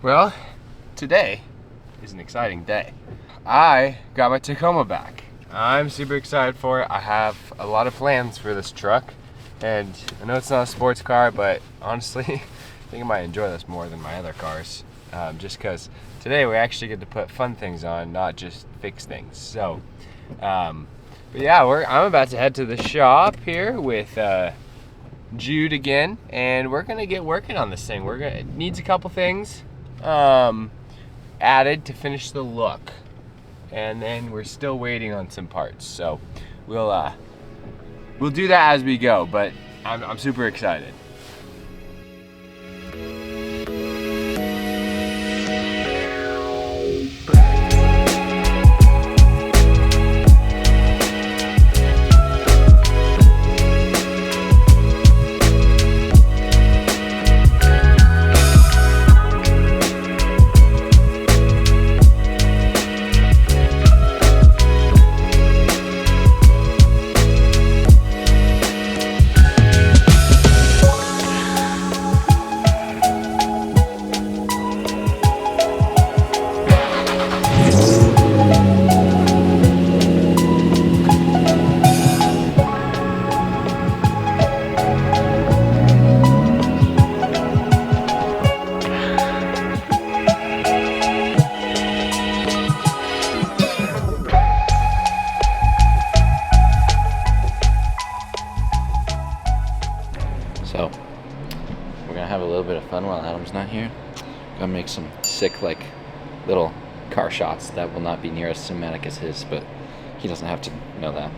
Well, today is an exciting day. I got my Tacoma back. I'm super excited for it. I have a lot of plans for this truck, and I know it's not a sports car, but honestly, I think I might enjoy this more than my other cars, just because today we actually get to put fun things on, not just fix things. So, but yeah, I'm about to head to the shop here with Jude again, and we're gonna get working on this thing. It needs a couple things added to finish the look, and then we're still waiting on some parts. So we'll do that as we go. But I'm super excited. So, we're gonna have a little bit of fun while Adam's not here. Gonna make some sick, little car shots that will not be near as cinematic as his, but he doesn't have to know that.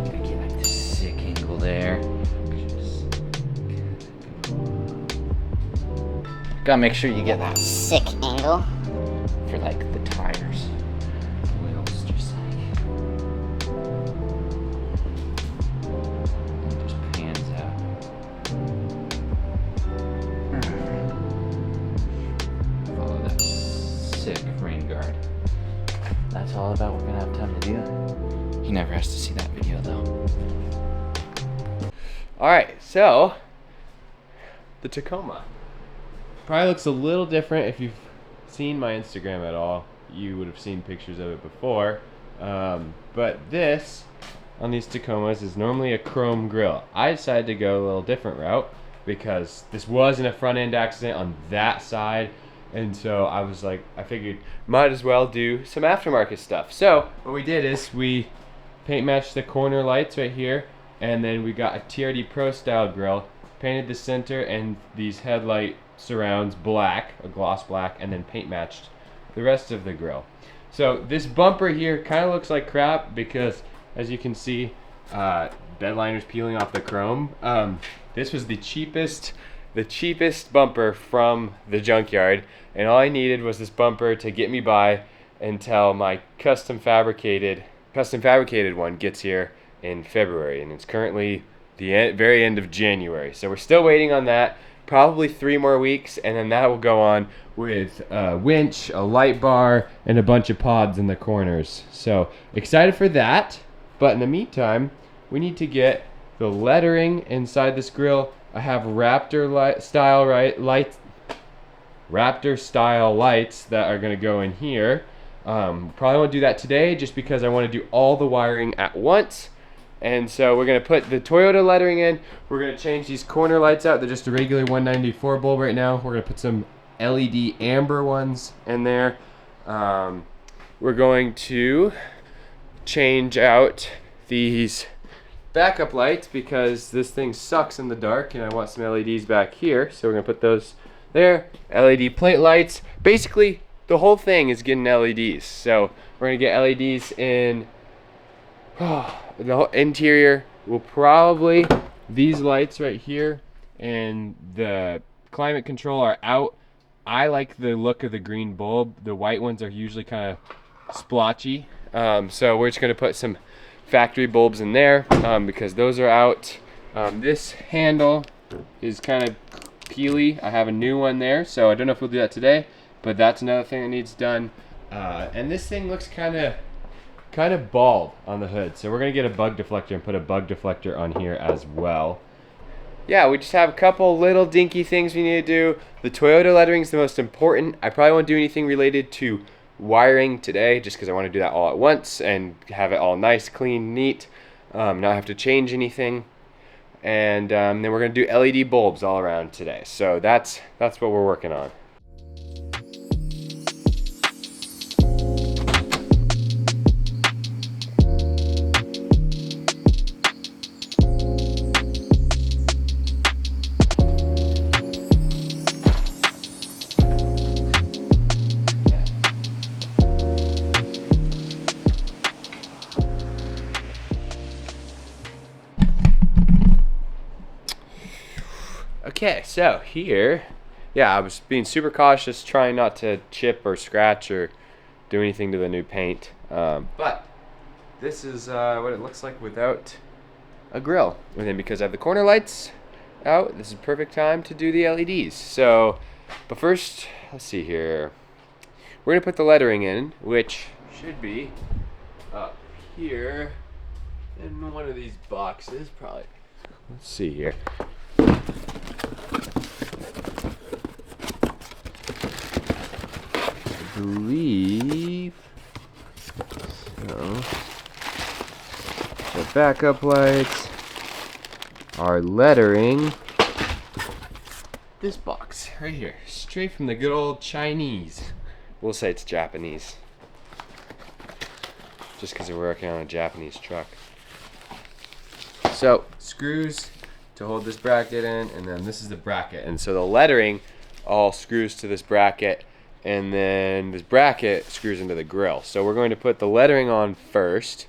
Gotta get this sick angle there. Gotta make sure you get that Sick angle. for the tires. Wheels just it just pans out. Follow that sick rain guard. That's all about we're gonna have time to do. He never has to see that video though. All right, so the Tacoma probably looks a little different. If you've seen my Instagram at all, you would have seen pictures of it before. But this on these Tacomas is normally a chrome grille. I decided to go a little different route because this wasn't a front end accident on that side, and so I was like, I figured might as well do some aftermarket stuff. So what we did is we paint matched the corner lights right here, and then we got a TRD Pro style grille, painted the center and these headlight surrounds black, a gloss black, and then paint matched the rest of the grille. So this bumper here kind of looks like crap because, as you can see, bed liner's peeling off the chrome. This was the cheapest bumper from the junkyard, and all I needed was this bumper to get me by until my custom fabricated one gets here in February, and it's currently the very end of January. So we're still waiting on that. Probably 3 more weeks, and then that will go on with a winch, a light bar, and a bunch of pods in the corners. So excited for that. But in the meantime, we need to get the lettering inside this grill. I have Raptor style lights that are going to go in here. Probably won't do that today just because I want to do all the wiring at once. And so we're going to put the Toyota lettering in. We're going to change these corner lights out. They're just a regular 194 bulb right now. We're going to put some LED amber ones in there. We're going to change out these backup lights because this thing sucks in the dark and I want some LEDs back here. So we're going to put those there. LED plate lights. Basically, the whole thing is getting LEDs. So we're going to get LEDs in the whole interior. Will probably, these lights right here and the climate control are out. I like the look of the green bulb. The white ones are usually kind of splotchy. So we're just going to put some factory bulbs in there because those are out. This handle is kind of peely. I have a new one there, so I don't know if we'll do that today, but that's another thing that needs done. And this thing looks kind of kind of bald on the hood. So we're gonna get a bug deflector and put a bug deflector on here as well. Yeah, we just have a couple little dinky things we need to do. The Toyota lettering is the most important. I probably won't do anything related to wiring today just because I want to do that all at once and have it all nice, clean, neat. Not have to change anything. And then we're going to do LED bulbs all around today. So that's what we're working on. Okay, so here, yeah, I was being super cautious, trying not to chip or scratch or do anything to the new paint. But this is what it looks like without a grill with him, because I have the corner lights out. This is perfect time to do the LEDs. So, but first, let's see here. We're gonna put the lettering in, which should be up here in one of these boxes, probably. Let's see here. I believe so. The backup lights, our lettering. This box right here, straight from the good old Chinese. We'll say it's Japanese, just because we're working on a Japanese truck. So screws to hold this bracket in, and then this is the bracket, and so the lettering all screws to this bracket, and then this bracket screws into the grill. So we're going to put the lettering on first.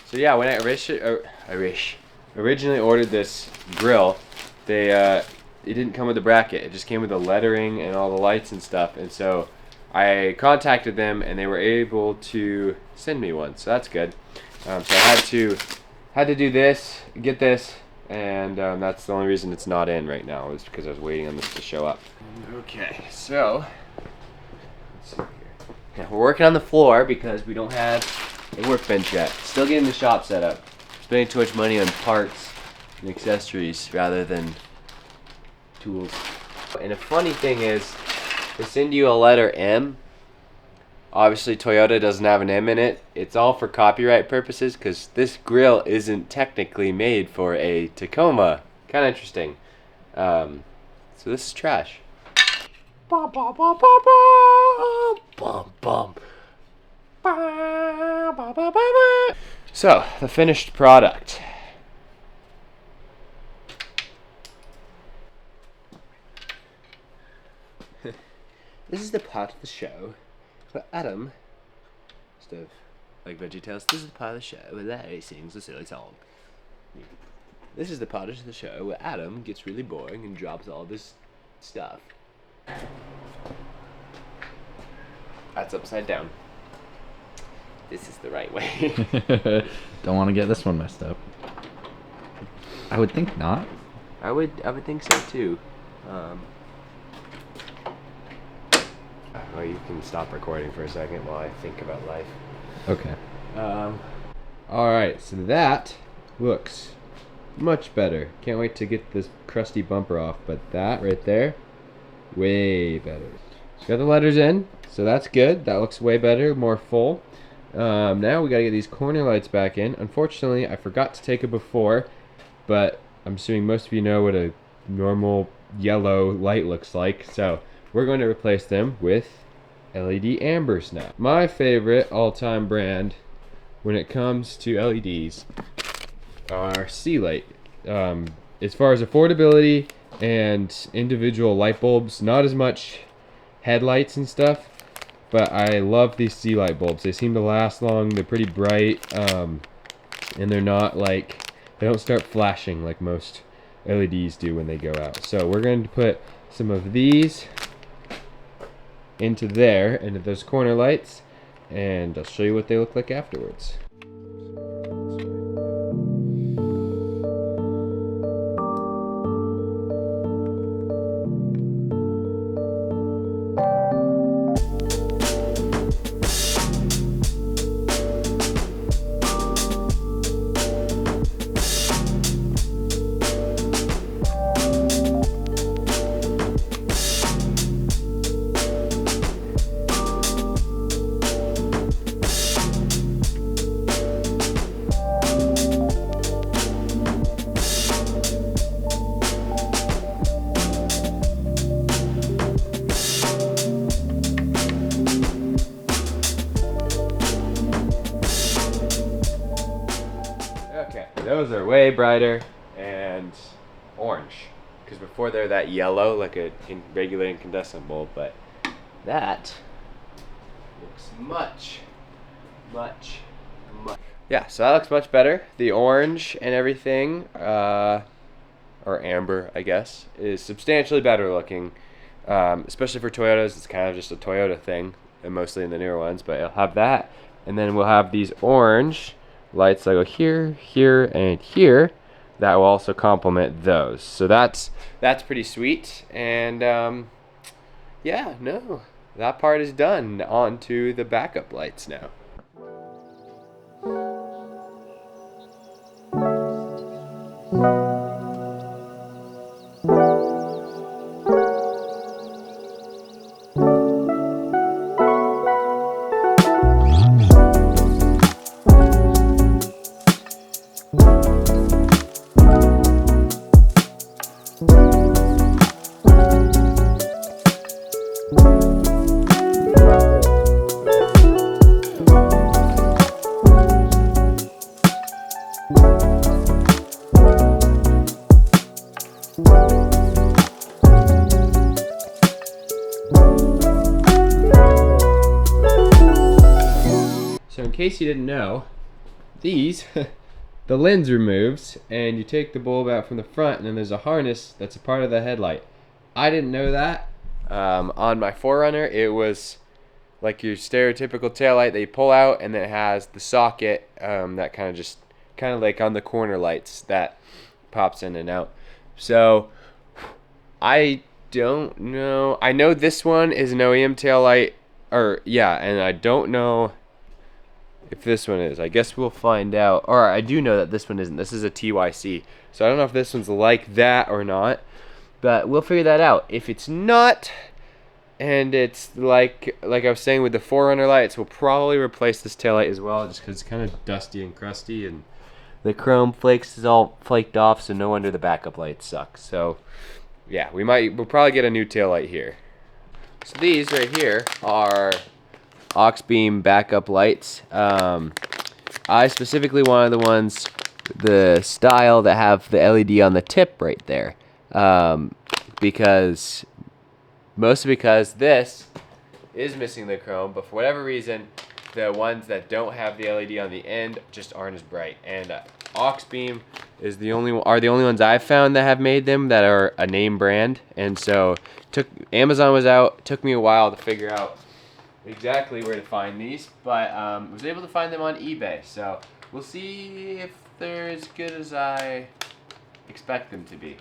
So yeah, when I originally ordered this grill, it didn't come with the bracket. It just came with the lettering and all the lights and stuff. And so I contacted them, and they were able to send me one. So that's good. So I had to do this, get this. And that's the only reason it's not in right now, is because I was waiting on this to show up. Okay, so let's see here. Yeah, we're working on the floor because we don't have a workbench yet. Still getting the shop set up. Spending too much money on parts and accessories rather than tools. And a funny thing is, they send you a letter M. Obviously, Toyota doesn't have an M in it. It's all for copyright purposes, because this grill isn't technically made for a Tacoma. Kind of interesting. So this is trash. Bum, bum, bum, bum, bum, bum, bum. So, the finished product. This is the part of the show where Adam, instead of like VeggieTales, this is the part of the show where Larry sings a silly song. This is the part of the show where Adam gets really boring and drops all this stuff. That's upside down. This is the right way. Don't want to get this one messed up. I would think not. I would think so too. Well, you can stop recording for a second while I think about life. Okay. Alright, so that looks much better. Can't wait to get this crusty bumper off, but that right there, way better. So got the letters in, so that's good. That looks way better, more full. Now we gotta get these corner lights back in. Unfortunately, I forgot to take a before, but I'm assuming most of you know what a normal yellow light looks like, so we're going to replace them with LED ambers now. My favorite all-time brand when it comes to LEDs are Sea-Light. As far as affordability and individual light bulbs, not as much headlights and stuff, but I love these Sea-Light bulbs. They seem to last long, they're pretty bright, and they're not like, they don't start flashing like most LEDs do when they go out. So we're going to put some of these into there, into those corner lights, and I'll show you what they look like afterwards. those are way brighter and orange. Because before they're that yellow, like a regular incandescent bulb, but that looks much. Yeah, so that looks much better. The orange and everything, or amber, I guess, is substantially better looking. Especially for Toyotas, it's kind of just a Toyota thing, and mostly in the newer ones, but it'll have that. And then we'll have these orange lights that go here, here, and here that will also complement those. So that's pretty sweet. And yeah, no, that part is done. On to the backup lights now. So in case you didn't know, these, the lens removes and you take the bulb out from the front and then there's a harness that's a part of the headlight. I didn't know that. On my 4Runner, it was like your stereotypical taillight that you pull out and then it has the socket that kind of like on the corner lights that pops in and out. So I don't know. I know this one is an OEM taillight, or yeah, and I don't know if this one is. I guess we'll find out. Or I do know that this one isn't. This is a TYC. So I don't know if this one's like that or not. But we'll figure that out. If it's not, and it's like I was saying with the 4Runner lights, we'll probably replace this taillight as well, just because it's kind of dusty and crusty, and the chrome flakes is all flaked off, so no wonder the backup lights suck. So yeah, we'll probably get a new taillight here. So these right here are aux beam backup lights. I specifically wanted the ones, the style that have the LED on the tip right there, mostly because this is missing the chrome, but for whatever reason, the ones that don't have the LED on the end just aren't as bright. And aux beam is the only ones I've found that have made them that are a name brand. And so Amazon was out. It took me a while to figure out exactly where to find these, but was able to find them on eBay. So we'll see if they're as good as I expect them to be.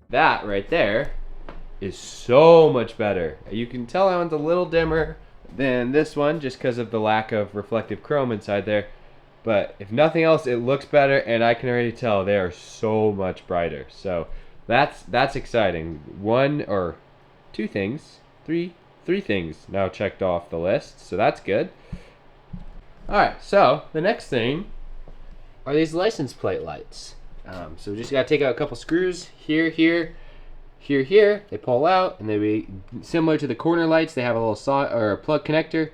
That right there is so much better. You can tell that one's a little dimmer than this one just because of the lack of reflective chrome inside there. But if nothing else, it looks better, and I can already tell they are so much brighter. So that's exciting. One or two things, three things now checked off the list. So that's good. All right, so the next thing are these license plate lights. So we just gotta take out a couple screws here, here, they pull out, and they be similar to the corner lights. They have a little or a plug connector,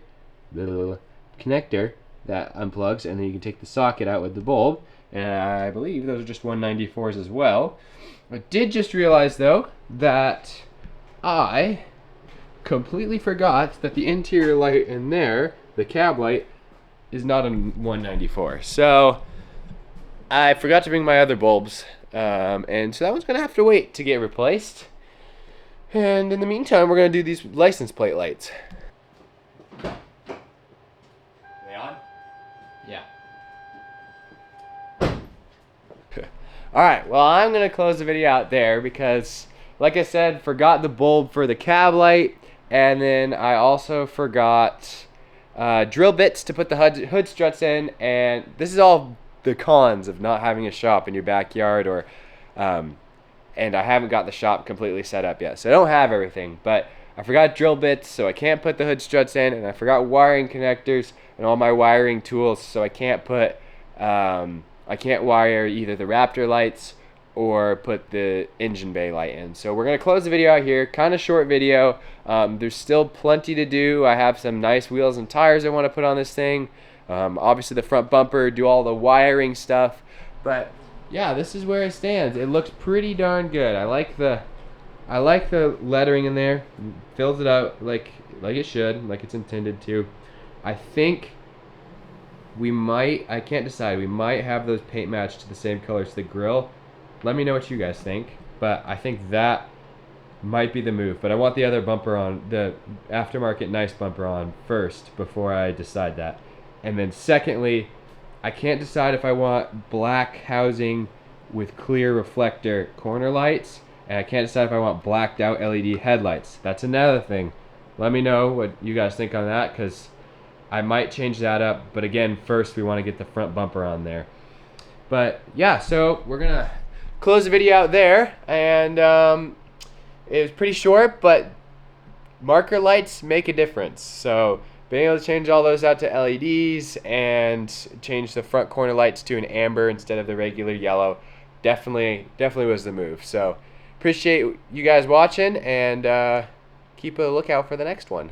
that unplugs, and then you can take the socket out with the bulb. And I believe those are just 194s as well. I did just realize though that I completely forgot that the interior light in there, the cab light, is not a 194. So I forgot to bring my other bulbs, and so that one's gonna have to wait to get replaced. And in the meantime, we're gonna do these license plate lights. They on? Yeah. Alright, well, I'm going to close the video out there because, like I said, forgot the bulb for the cab light, and then I also forgot drill bits to put the hood struts in, and this is all the cons of not having a shop in your backyard, or and I haven't got the shop completely set up yet, so I don't have everything, but I forgot drill bits, so I can't put the hood struts in, and I forgot wiring connectors and all my wiring tools, so I can't put I can't wire either the Raptor lights or put the engine bay light in. So we're going to close the video out here. Kind of short video. There's still plenty to do. I have some nice wheels and tires I want to put on this thing. Obviously the front bumper, do all the wiring stuff. But yeah, this is where it stands. It looks pretty darn good. I like the lettering in there. Fills it out like it should, like it's intended to. I think we might, I can't decide, we might have those paint matched to the same color as the grill. Let me know what you guys think, but I think that might be the move. But I want the other bumper on, the aftermarket nice bumper on first before I decide that. And then secondly, I can't decide if I want black housing with clear reflector corner lights, and I can't decide if I want blacked out LED headlights. That's another thing. Let me know what you guys think on that, because I might change that up, but again, first we want to get the front bumper on there. But yeah, so we're gonna close the video out there, and it was pretty short, but marker lights make a difference. So being able to change all those out to LEDs and change the front corner lights to an amber instead of the regular yellow definitely was the move. So appreciate you guys watching, and keep a lookout for the next one.